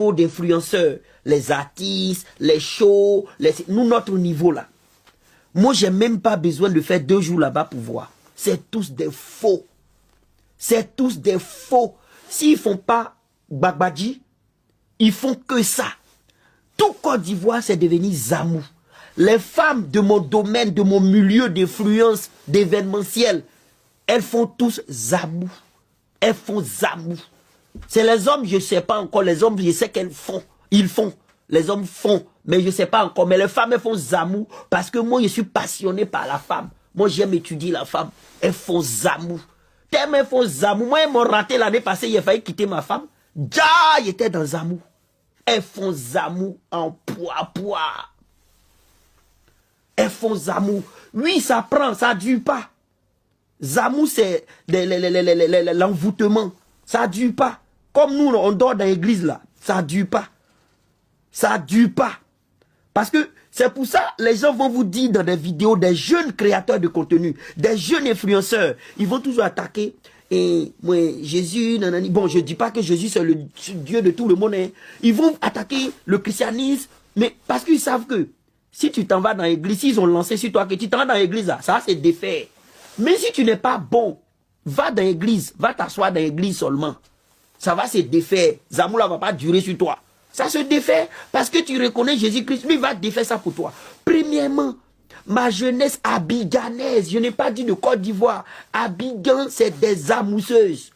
d'influenceurs, les artistes, les shows, nous, notre niveau là. Moi, j'ai même pas besoin de faire 2 jours là-bas pour voir. C'est tous des faux. C'est tous des faux. S'ils font pas Gbagbaji, ils font que ça. Tout Côte d'Ivoire, c'est devenu Zamou. Les femmes de mon domaine, de mon milieu d'influence, d'événementiel, elles font tous Zamou. Elles font Zamou. C'est les hommes, je ne sais pas encore. Les hommes, je sais qu'elles font. Ils font. Les hommes font. Mais je ne sais pas encore. Mais les femmes, elles font Zamou. Parce que moi, je suis passionné par la femme. Moi, j'aime étudier la femme. Elles font Zamou. Tellement elles font Zamou. Moi, elles m'ont raté l'année passée. Il a failli quitter ma femme. Déjà, il était dans Zamou. Elles font Zamou en poids. Elles font Zamou. Oui, ça prend, ça ne dure pas. Zamou, c'est l'envoûtement. Ça ne dure pas. Comme nous, on dort dans l'église là. Ça ne dure pas. Ça ne dure pas. Parce que c'est pour ça, les gens vont vous dire dans des vidéos, des jeunes créateurs de contenu, des jeunes influenceurs, ils vont toujours attaquer. Et moi, Jésus, nanani. Bon, je ne dis pas que Jésus c'est le Dieu de tout le monde. Hein. Ils vont attaquer le christianisme, mais parce qu'ils savent que si tu t'en vas dans l'église, ils ont lancé sur toi que tu t'en vas dans l'église là, ça c'est défait. Mais si tu n'es pas bon, va dans l'église, va t'asseoir dans l'église seulement. Ça va se défaire. Zamoula ne va pas durer sur toi. Ça se défait parce que tu reconnais Jésus-Christ. Lui va défaire ça pour toi. Premièrement, ma jeunesse abidjanaise, je n'ai pas dit de Côte d'Ivoire. Abidjan, c'est des zamousseuses.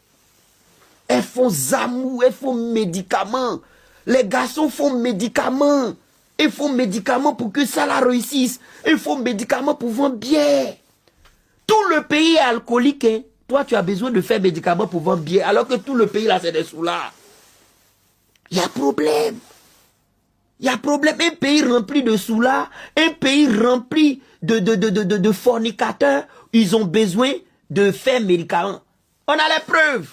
Elles font zamou, elles font médicaments. Les garçons font médicaments. Ils font médicaments pour que ça la réussisse. Ils font médicaments pour vendre bien. Tout le pays est alcoolique. Hein. Toi, tu as besoin de faire médicaments pour vendre bien. Alors que tout le pays, là, c'est des soulards. Il y a problème. Il y a problème. Un pays rempli de soulards, un pays rempli de fornicateurs, ils ont besoin de faire médicaments. On a les preuves.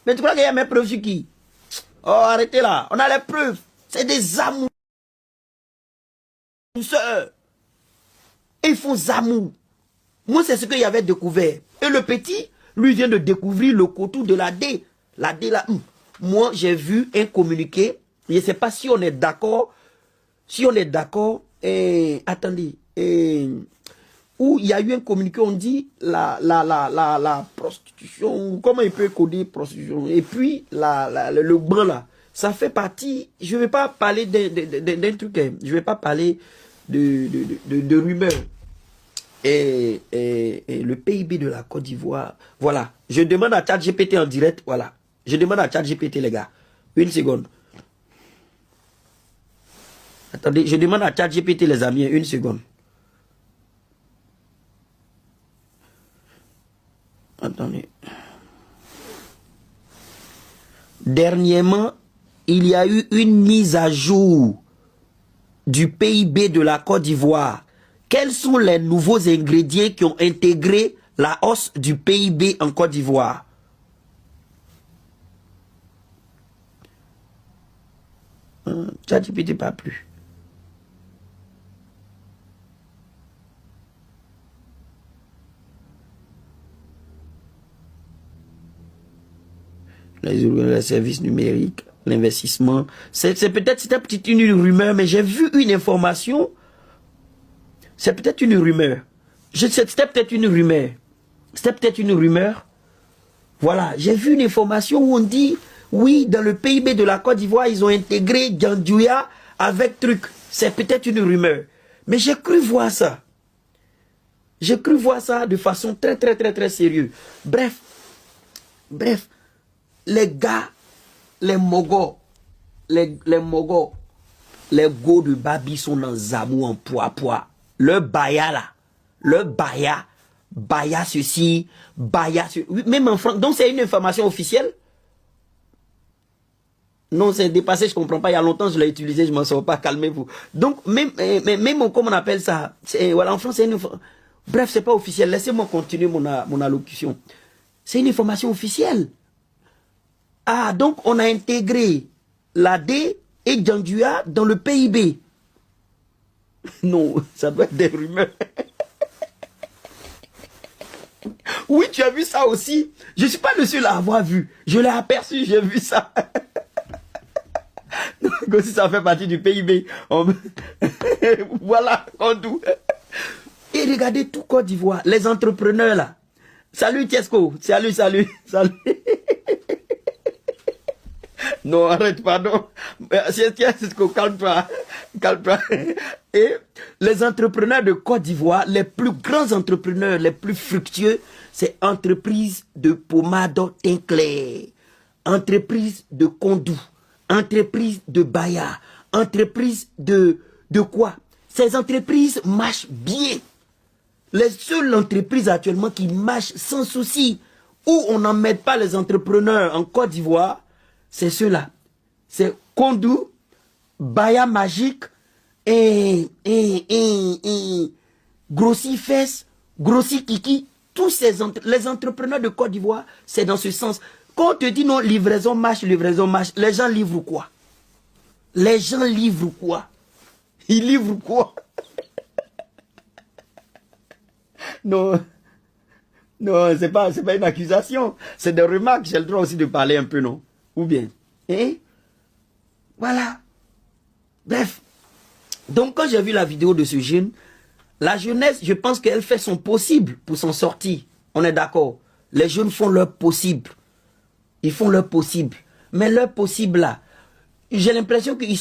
Mais tu crois qu'il y a mes preuves sur qui? Oh, arrêtez là. On a les preuves. C'est des amours. Ils font zamou. Moi, c'est ce qu'il y avait découvert. Et le petit, lui, vient de découvrir le cotou de la D. La D, là. Moi, j'ai vu un communiqué. Je ne sais pas si on est d'accord. Si on est d'accord. Attendez. Où il y a eu un communiqué, on dit la prostitution. Comment il peut coder prostitution? Et puis, le blanc, là. Ça fait partie. Je ne vais pas parler d'un truc. Je ne vais pas parler de rumeurs. Et le PIB de la Côte d'Ivoire. Voilà. Je demande à ChatGPT en direct. Voilà. Je demande à ChatGPT, les gars. Une seconde. Attendez, je demande à ChatGPT, les amis, une seconde. Attendez. Dernièrement, il y a eu une mise à jour du PIB de la Côte d'Ivoire. Quels sont les nouveaux ingrédients qui ont intégré la hausse du PIB en Côte d'Ivoire? ChatGPT pas plus. Les services numériques, l'investissement. C'est peut-être une rumeur, mais j'ai vu une information. C'est peut-être une rumeur. C'était peut-être une rumeur. C'était peut-être une rumeur. Voilà, j'ai vu une information où on dit, oui, dans le PIB de la Côte d'Ivoire, ils ont intégré Djandouya avec truc. C'est peut-être une rumeur. Mais j'ai cru voir ça. J'ai cru voir ça de façon très sérieuse. Bref, les gars, les mogos, les mogos, les go de Babi sont dans Zamou en poids. Le baya là, le baya ceci, baya ceci. Même en France, donc c'est une information officielle. Non, c'est dépassé, je ne comprends pas. Il y a longtemps, je l'ai utilisé, je ne m'en sors pas, calmez-vous. Donc, même comment on appelle ça, voilà, en France, c'est une... Bref, c'est pas officiel. Laissez-moi continuer mon allocution. C'est une information officielle. Ah, donc on a intégré la D et Djandouya dans le PIB. Non, ça doit être des rumeurs. Oui, tu as vu ça aussi. Je ne suis pas le seul à avoir vu. Je l'ai aperçu, j'ai vu ça. Comme si ça fait partie du PIB. Voilà, Condou. Et regardez tout Côte d'Ivoire, les entrepreneurs là. Salut Tiesco, salut. Non, arrête, pardon. Tiesco, calme-toi. Et les entrepreneurs de Côte d'Ivoire, les plus grands entrepreneurs, les plus fructueux, c'est entreprise de pommade teint clair, entreprise de Condou, entreprise de Baya, entreprise de quoi? Ces entreprises marchent bien. Les seules entreprises actuellement qui marchent sans souci, où on n'en met pas les entrepreneurs en Côte d'Ivoire, c'est ceux-là. C'est Condou, Baya Magique, et Grossi Fess, Grossi Kiki, tous les entrepreneurs de Côte d'Ivoire, c'est dans ce sens. Quand on te dit non, livraison marche, les gens livrent quoi? Les gens livrent quoi? Ils livrent quoi? Non, c'est pas une accusation. C'est des remarques. J'ai le droit aussi de parler un peu, non? Ou bien? Voilà. Bref. Donc, quand j'ai vu la vidéo de ce jeune, la jeunesse, je pense qu'elle fait son possible pour s'en sortir. On est d'accord. Les jeunes font leur possible. Ils font leur possible. Mais leur possible, là, j'ai l'impression qu'ils